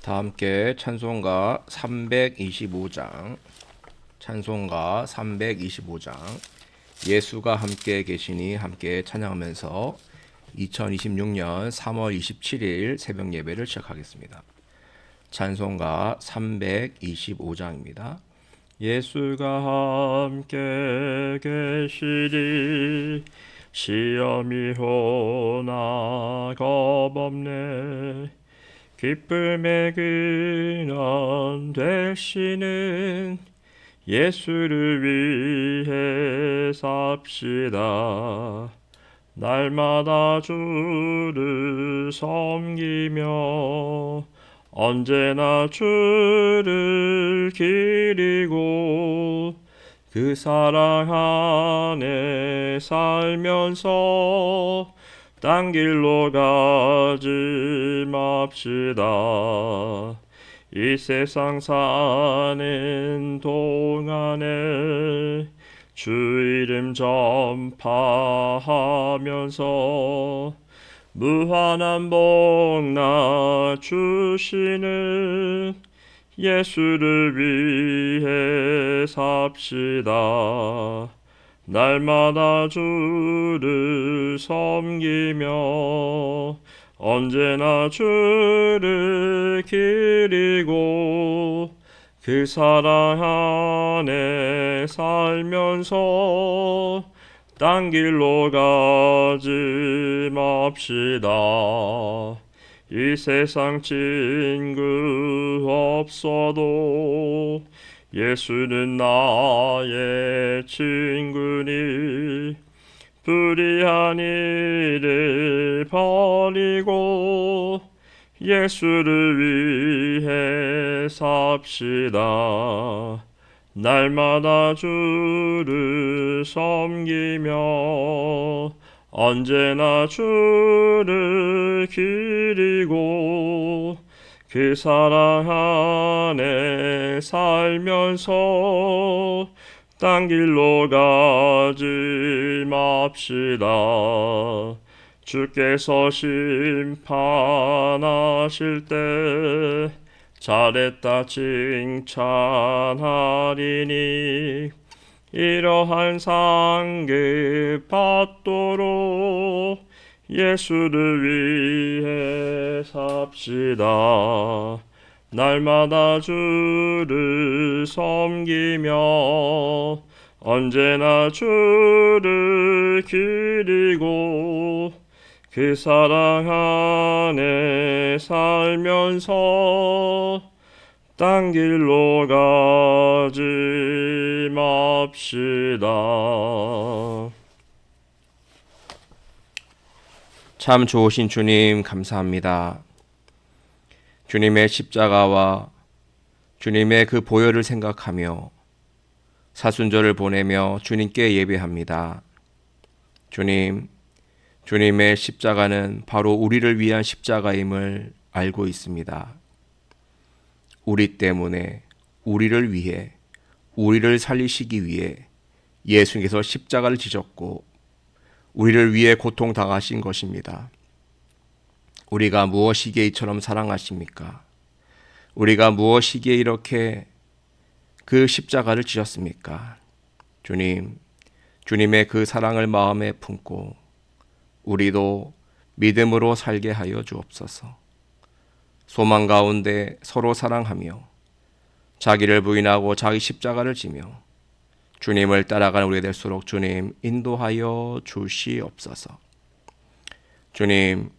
다 함께 찬송가 325장 예수가 함께 계시니 함께 찬양하면서 2026년 3월 27일 새벽 예배를 시작하겠습니다. 찬송가 325장입니다. 예수가 함께 계시니 시험이 오나 겁없네. 기쁨의 근원 되시는 예수를 위해 삽시다. 날마다 주를 섬기며 언제나 주를 기리고 그 사랑 안에 살면서 딴 길로 가지 맙시다. 이 세상 사는 동안에 주 이름 전파하면서 무한한 복나 주시는 예수를 위해 삽시다. 날마다 주를 섬기며 언제나 주를 기리고 그 사랑 안에 살면서 딴 길로 가지 맙시다. 이 세상 친구 없어도 예수는 나의 친구니 불의한 일을 버리고 예수를 위해 삽시다. 날마다 주를 섬기며 언제나 주를 기리고 그 사랑 안에 살면서 딴 길로 가지 맙시다. 주께서 심판하실 때 잘했다 칭찬하리니 이러한 상급 받도록 예수를 위해 삽시다. 날마다 주를 섬기며 언제나 주를 기리고 그 사랑 안에 살면서 딴 길로 가지 맙시다. 참 좋으신 주님 감사합니다. 주님의 십자가와 주님의 그 보혈을 생각하며 사순절을 보내며 주님께 예배합니다. 주님, 주님의 십자가는 바로 우리를 위한 십자가임을 알고 있습니다. 우리 때문에, 우리를 위해, 우리를 살리시기 위해 예수님께서 십자가를 지셨고 우리를 위해 고통당하신 것입니다. 우리가 무엇이기에 이처럼 사랑하십니까? 우리가 무엇이기에 이렇게 그 십자가를 지셨습니까? 주님, 주님의 그 사랑을 마음에 품고 우리도 믿음으로 살게 하여 주옵소서. 소망 가운데 서로 사랑하며 자기를 부인하고 자기 십자가를 지며 주님을 따라가는 우리가 될수록 주님 인도하여 주시옵소서. 주님,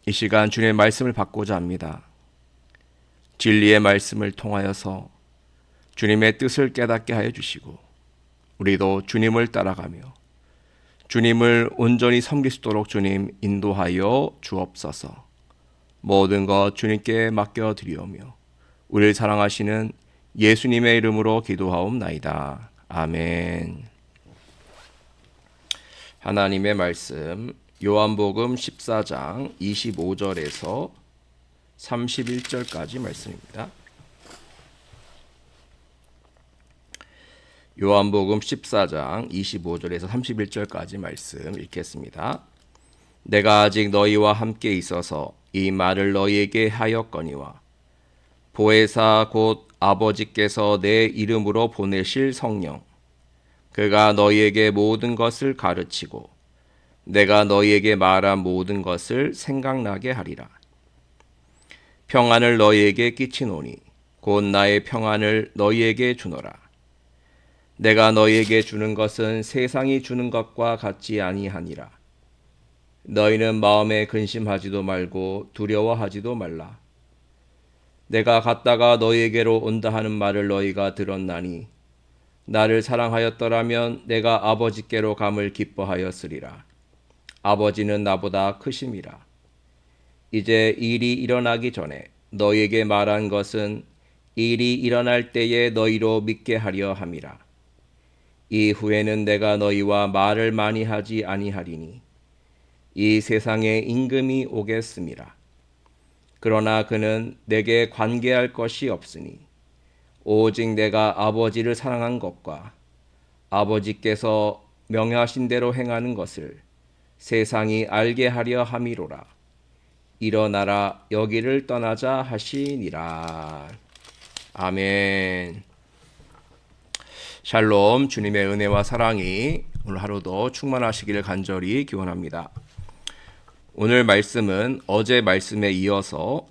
이 시간 주님의 말씀을 받고자 합니다. 진리의 말씀을 통하여서 주님의 뜻을 깨닫게 하여 주시고 우리도 주님을 따라가며 주님을 온전히 섬길 수 있도록 주님 인도하여 주옵소서. 모든 것 주님께 맡겨드리오며 우리를 사랑하시는 예수님의 이름으로 기도하옵나이다. 아멘. 하나님의 말씀 요한복음 14장 25절에서 31절까지 말씀입니다. 요한복음 14장 25절에서 31절까지 말씀 읽겠습니다. 내가 아직 너희와 함께 있어서 이 말을 너희에게 하였거니와 보혜사 곧 아버지께서 내 이름으로 보내실 성령 그가 너희에게 모든 것을 가르치고 내가 너희에게 말한 모든 것을 생각나게 하리라. 평안을 너희에게 끼치노니 곧 나의 평안을 너희에게 주노라. 내가 너희에게 주는 것은 세상이 주는 것과 같지 아니하니라. 너희는 마음에 근심하지도 말고 두려워하지도 말라. 내가 갔다가 너희에게로 온다 하는 말을 너희가 들었나니 나를 사랑하였더라면 내가 아버지께로 감을 기뻐하였으리라. 아버지는 나보다 크심이라. 이제 일이 일어나기 전에 너희에게 말한 것은 일이 일어날 때에 너희로 믿게 하려 함이라. 이후에는 내가 너희와 말을 많이 하지 아니하리니 이 세상에 임금이 오겠음이라. 그러나 그는 내게 관계할 것이 없으니 오직 내가 아버지를 사랑한 것과 아버지께서 명하신 대로 행하는 것을 세상이 알게 하려 함이로라. 일어나라 여기를 떠나자 하시니라. 아멘. 샬롬. 주님의 은혜와 사랑이 오늘 하루도 충만하시기를 간절히 기원합니다. 오늘 말씀은 어제 말씀에 이어서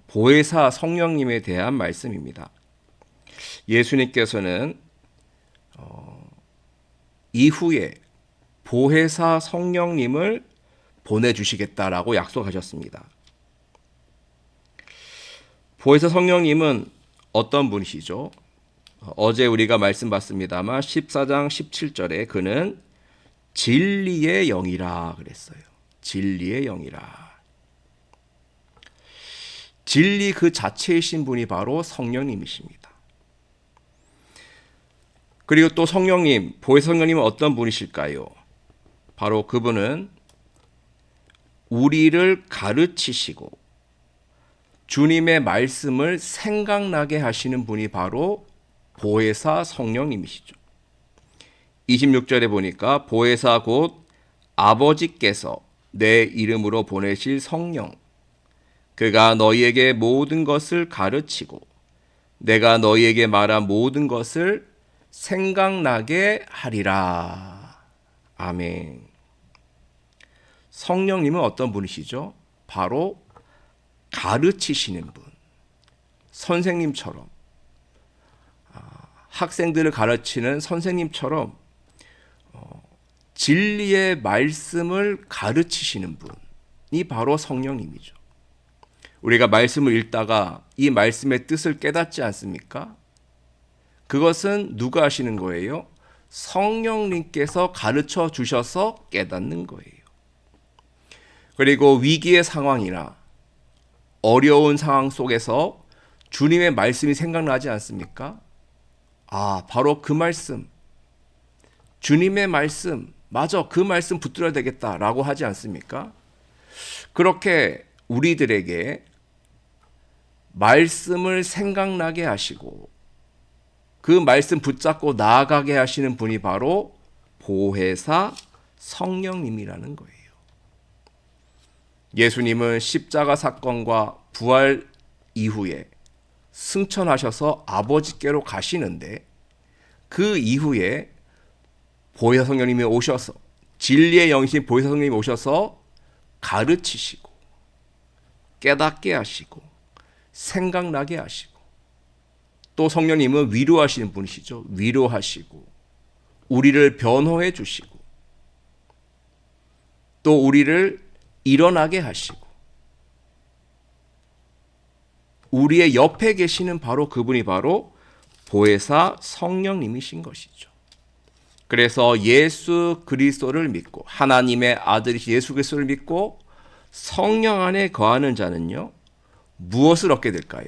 보혜사 성령님에 대한 말씀입니다. 예수님께서는 이후에 보혜사 성령님을 보내주시겠다라고 약속하셨습니다. 보혜사 성령님은 어떤 분이시죠? 어제 우리가 말씀 봤습니다만 14장 17절에 그는 진리의 영이라 그랬어요. 진리의 영이라. 진리 그 자체이신 분이 바로 성령님이십니다. 그리고 또 성령님, 보혜사 성령님은 어떤 분이실까요? 바로 그분은 우리를 가르치시고 주님의 말씀을 생각나게 하시는 분이 바로 보혜사 성령님이시죠. 26절에 보니까 보혜사 곧 아버지께서 내 이름으로 보내실 성령 그가 너희에게 모든 것을 가르치고 내가 너희에게 말한 모든 것을 생각나게 하리라. 아멘. 성령님은 어떤 분이시죠? 바로 가르치시는 분. 선생님처럼 학생들을 가르치는 선생님처럼 진리의 말씀을 가르치시는 분이 바로 성령님이죠. 우리가 말씀을 읽다가 이 말씀의 뜻을 깨닫지 않습니까? 그것은 누가 하시는 거예요? 성령님께서 가르쳐 주셔서 깨닫는 거예요. 그리고 위기의 상황이나 어려운 상황 속에서 주님의 말씀이 생각나지 않습니까? 아, 바로 그 말씀, 주님의 말씀, 맞아, 그 말씀 붙들어야 되겠다라고 하지 않습니까? 그렇게 우리들에게 말씀을 생각나게 하시고 그 말씀 붙잡고 나아가게 하시는 분이 바로 보혜사 성령님이라는 거예요. 예수님은 십자가 사건과 부활 이후에 승천하셔서 아버지께로 가시는데 그 이후에 보혜사 성령님이 오셔서 진리의 영이신 보혜사 성령님이 오셔서 가르치시고 깨닫게 하시고 생각나게 하시고 또 성령님은 위로하시는 분이시죠. 위로하시고 우리를 변호해 주시고 또 우리를 일어나게 하시고 우리의 옆에 계시는 바로 그분이 바로 보혜사 성령님이신 것이죠. 그래서 예수 그리스도를 믿고 하나님의 아들이신 예수 그리스도를 믿고 성령 안에 거하는 자는요. 무엇을 얻게 될까요?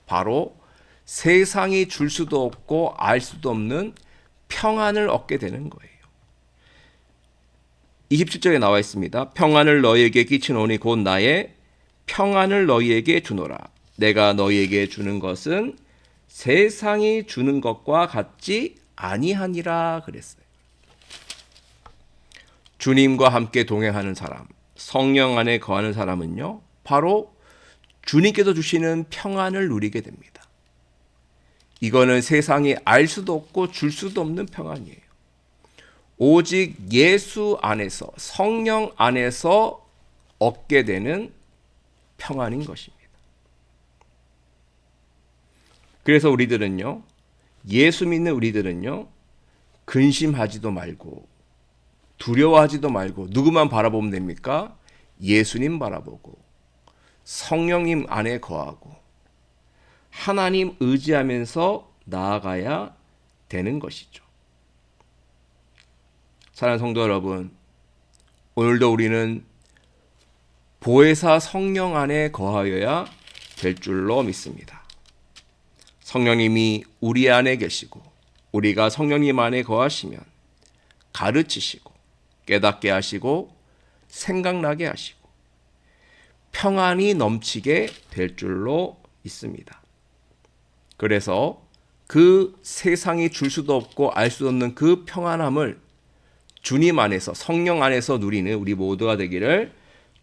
바로 세상이 줄 수도 없고 알 수도 없는 평안을 얻게 되는 거예요. 27절에 나와 있습니다. 평안을 너희에게 끼치노니 곧 나의 평안을 너희에게 주노라. 내가 너희에게 주는 것은 세상이 주는 것과 같지 아니하니라 그랬어요. 주님과 함께 동행하는 사람, 성령 안에 거하는 사람은요, 바로 주님께서 주시는 평안을 누리게 됩니다. 이거는 세상이 알 수도 없고 줄 수도 없는 평안이에요. 오직 예수 안에서, 성령 안에서 얻게 되는 평안인 것입니다. 그래서 우리들은요, 예수 믿는 우리들은요, 근심하지도 말고 두려워하지도 말고 누구만 바라보면 됩니까? 예수님 바라보고 성령님 안에 거하고 하나님 의지하면서 나아가야 되는 것이죠. 사랑하는 성도 여러분, 오늘도 우리는 보혜사 성령 안에 거하여야 될 줄로 믿습니다. 성령님이 우리 안에 계시고 우리가 성령님 안에 거하시면 가르치시고 깨닫게 하시고 생각나게 하시고 평안이 넘치게 될 줄로 믿습니다. 그래서 그 세상이 줄 수도 없고 알 수도 없는 그 평안함을 주님 안에서, 성령 안에서 누리는 우리 모두가 되기를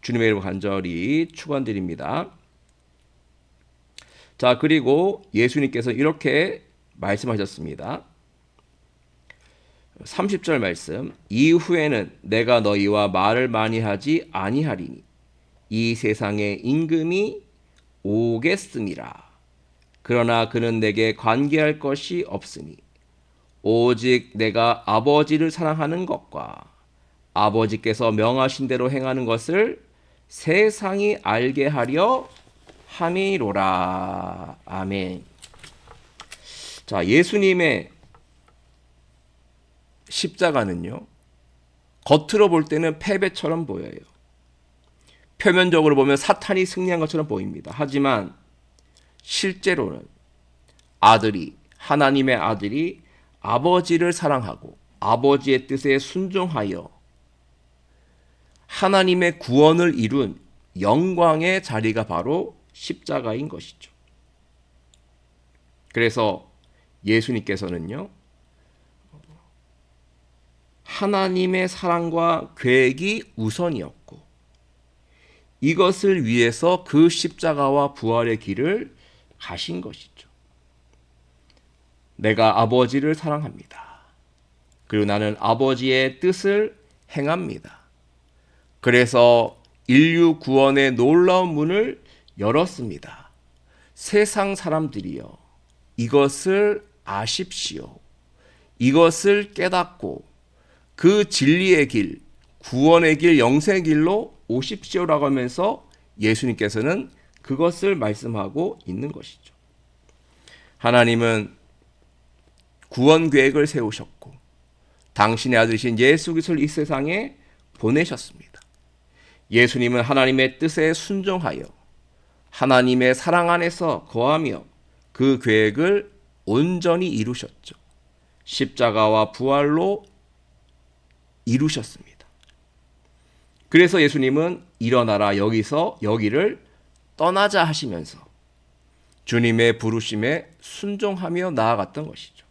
주님의 이름으로 간절히 축원드립니다. 자, 그리고 예수님께서 이렇게 말씀하셨습니다. 30절 말씀, 이후에는 내가 너희와 말을 많이 하지 아니하리니 이 세상의 임금이 오겠음이라. 그러나 그는 내게 관계할 것이 없으니 오직 내가 아버지를 사랑하는 것과 아버지께서 명하신 대로 행하는 것을 세상이 알게 하려 함이로라. 아멘. 자, 예수님의 십자가는요, 겉으로 볼 때는 패배처럼 보여요. 표면적으로 보면 사탄이 승리한 것처럼 보입니다. 하지만 실제로는 하나님의 아들이 아버지를 사랑하고 아버지의 뜻에 순종하여 하나님의 구원을 이룬 영광의 자리가 바로 십자가인 것이죠. 그래서 예수님께서는요, 하나님의 사랑과 계획이 우선이었고 이것을 위해서 그 십자가와 부활의 길을 가신 것이죠. 내가 아버지를 사랑합니다. 그리고 나는 아버지의 뜻을 행합니다. 그래서 인류 구원의 놀라운 문을 열었습니다. 세상 사람들이여, 이것을 아십시오. 이것을 깨닫고 그 진리의 길, 구원의 길, 영생의 길로 오십시오라고 하면서 예수님께서는 그것을 말씀하고 있는 것이죠. 하나님은 구원 계획을 세우셨고 당신의 아들이신 예수 그리스도를 이 세상에 보내셨습니다. 예수님은 하나님의 뜻에 순종하여 하나님의 사랑 안에서 거하며 그 계획을 온전히 이루셨죠. 십자가와 부활로 이루셨습니다. 그래서 예수님은 일어나라, 여기를 떠나자 하시면서 주님의 부르심에 순종하며 나아갔던 것이죠.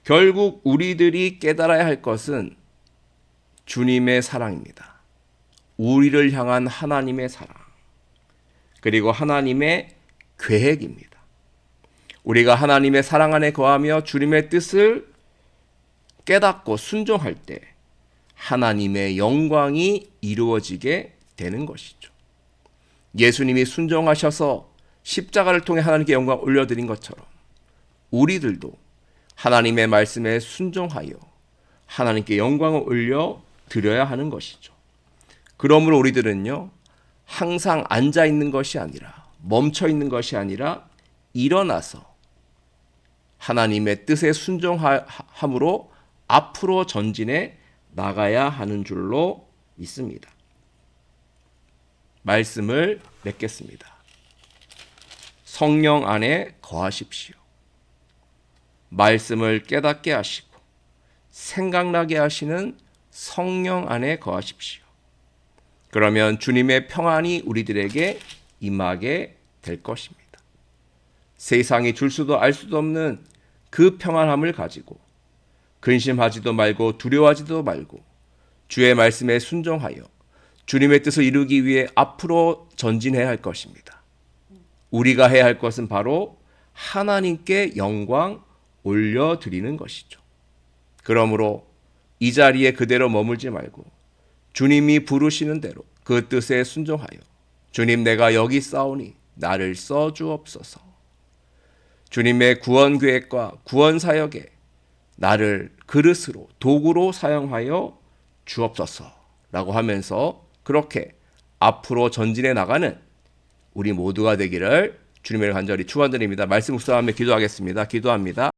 결국 우리들이 깨달아야 할 것은 주님의 사랑입니다. 우리를 향한 하나님의 사랑, 그리고 하나님의 계획입니다. 우리가 하나님의 사랑 안에 거하며 주님의 뜻을 깨닫고 순종할 때 하나님의 영광이 이루어지게 되는 것이죠. 예수님이 순종하셔서 십자가를 통해 하나님께 영광 올려드린 것처럼 우리들도 하나님의 말씀에 순종하여 하나님께 영광을 올려드려야 하는 것이죠. 그러므로 우리들은요, 항상 앉아 있는 것이 아니라, 멈춰 있는 것이 아니라 일어나서 하나님의 뜻에 순종함으로 앞으로 전진해 나가야 하는 줄로 믿습니다. 말씀을 맺겠습니다. 성령 안에 거하십시오. 말씀을 깨닫게 하시고 생각나게 하시는 성령 안에 거하십시오. 그러면 주님의 평안이 우리들에게 임하게 될 것입니다. 세상이 줄 수도 알 수도 없는 그 평안함을 가지고 근심하지도 말고 두려워하지도 말고 주의 말씀에 순종하여 주님의 뜻을 이루기 위해 앞으로 전진해야 할 것입니다. 우리가 해야 할 것은 바로 하나님께 영광 올려드리는 것이죠. 그러므로 이 자리에 그대로 머물지 말고 주님이 부르시는 대로 그 뜻에 순종하여 주님 내가 여기 있사오니 나를 써주옵소서. 주님의 구원 계획과 구원 사역에 나를 그릇으로 도구로 사용하여 주옵소서라고 하면서 그렇게 앞으로 전진해 나가는 우리 모두가 되기를 주님의 간절히 축원드립니다. 말씀 묵상하며 기도하겠습니다. 기도합니다.